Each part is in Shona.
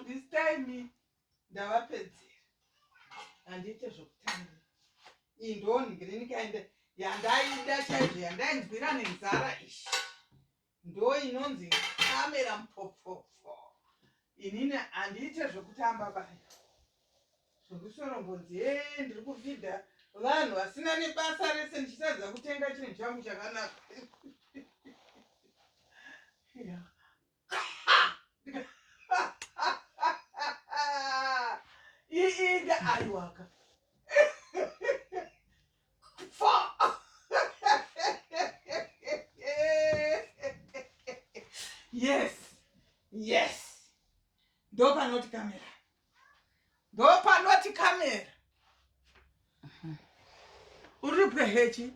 This time ndavapedzera handiite zvokutanga indoni green kind yandaida chaizvo yandainzwira nenzara ishi ndo inonzi kamera mupopopo inini handiite zvokutamba baya zvokusorongodzi ndiri kuvhidha vanhu vasina nebasa rese ndichitadza kutenga chinhu changu chakanaka iida aiwaka yes ndo panoti kamera uri pwehechi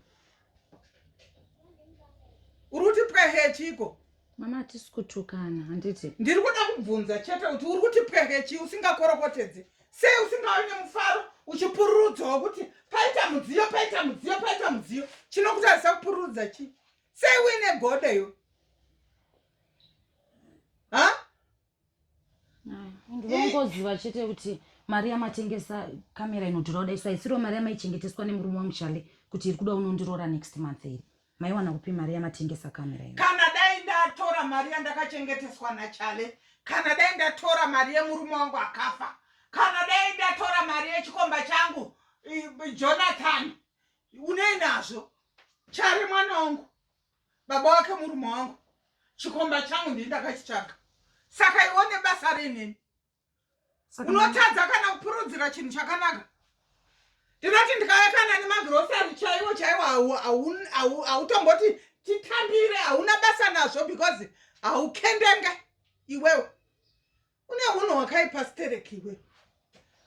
uri pwehechiko mama hatisi kutukana handiti ndiri kuda kubvunza chete kuti uri kuti pwehechi usingakorokotedzi sei usingaoni mufaro uchipururudzawo kuti paita mudziyo chinokutarisa kupururudza chi sei uine godeyo ndinongoziva chete kuti mari yamatengesa kamera inodhura kudai saisiro mari yamaichengeteswa nemurume wangu Chale kuti iri kuda unondiroora next month iri maiwana kupi mari yamatengesa kamera ino kana dai ndatora mari yandakachengeteswa naChale kana dai ndatora mari yemurume wangu akafa kana dai ndatora mari yechikomba changu Jonathan unei nazvo Chale mwana wangu baba wake murume wangu chikomba changu ndindakachitsvaga saka ione basa rinini unotadza kana kupurudzira chinhu chakanaka ndinoti ndikayakana nemagrosari chaiwo hautomboti titambire hauna basa nazvo because haukendenge iwewe une unhu hwakaipa stereki iwewe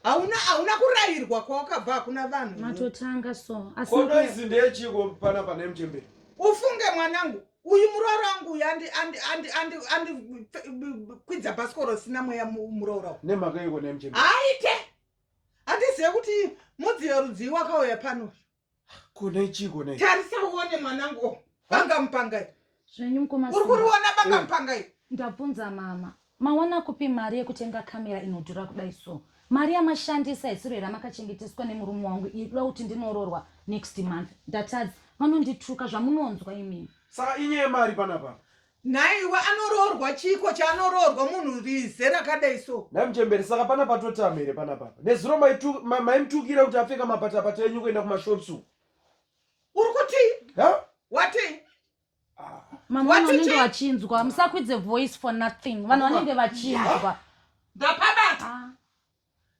hauna kurayirwa kwawakabva hakuna vanhu matotanga so kondo izi ndeyechiko pana pane Mchembere ufunge mwanangu uyu muroora wangu uyu andi kwidza bhasikoro sina mweya muroora wangu nemhaka iko neMchembere aite handizive kuti mudziyo rudzii wakauya pano kune chiko ne tarisa uone mwanangu bangamupangai zvenyu mukoma uri kuriona bangamupangai ndabvunza mama mawana kupi mari yekutenga kamera inodhura kudai so mari yamashandisa isiro here makachengeteswa nemurume wangu inoda kuti ndinoroorwa next month ndatadza vanondituka zvamunonzwa imini saka inyaya mari panapa naiwe anoroorwa chiko chaanoroorwa munhu rize rakadai so naMchembere saka pana patotama here panapa nezuro maimutukira kuti apfeka mapatapata enyu kuenda kumashopsu uri kuti wati mama vanenge vachinzwa musakwidze voice for nothing vanhu vanenge vachinzwa ndapabata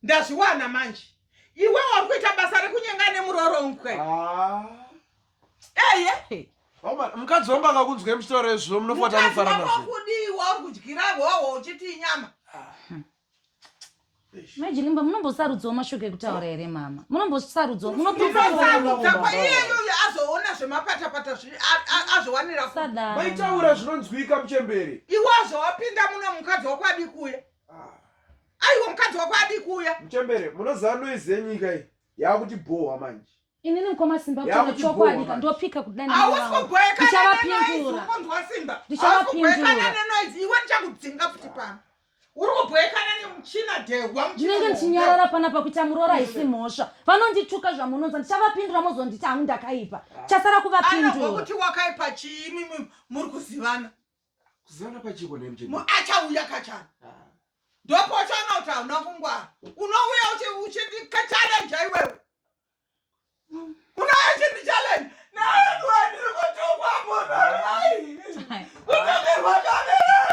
ndazviwana manje iwe wari kuita basa rekunyenga nemuroronkwei eye mukadzi wangu akakunzwai muchitaura izvo munofuata nofara nazvo kudiwa uri kudyira hoho uchiti inyama majilimba munombosarudzawo mashoko ekutaura here mama munombosarudzawo iyeyo azoona zvemapatapata azowanira maitaura zvinonzwika Mchembere iwe azowapinda muno mukadzi wako adi kuya aiwa mukadzi wako adi kuya Mchembere munoziva noizi yenyika iyi yakuti bhohwa manje inini mukoma simba kuti chokwadika ndopika kudani ndichavapindura iwe ndichakudzinga futi pano uri kubhoekana nemuchina dhehwa ndinenge ndichinyarara panapa kuita muroora isi mhosva vanondituka zvamunonzwa ndichavapindura mozonditi hangu ndakaipa chasara kuvapindura kuti wakaipa chiimi muri kuzivana pachiko neMchembere achauya kachana ndopochana kuti hauna kungwara unouya uchindikachalenja iwewe unouya uchindichalenja naanwandiri kutukwa munhu kutukirwa kamera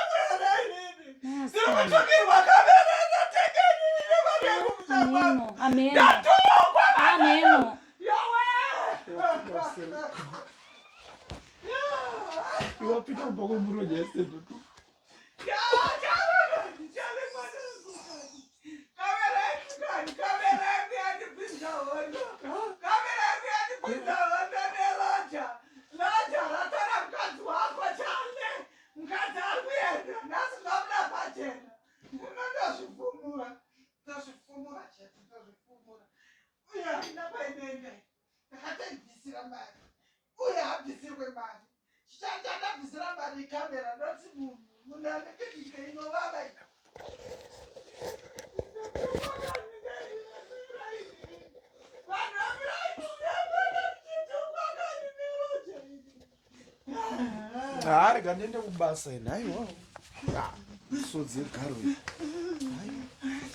ndiri kutukirwa kamera ndatengenini ndatukwa ameno iwapita kubva kwemuronya yesendotu kamera ndoti munhu Rega ndiende kubasa ina. Aiwa. Sodzi egaro.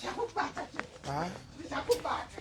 Chakubata. Ah. Chakubata.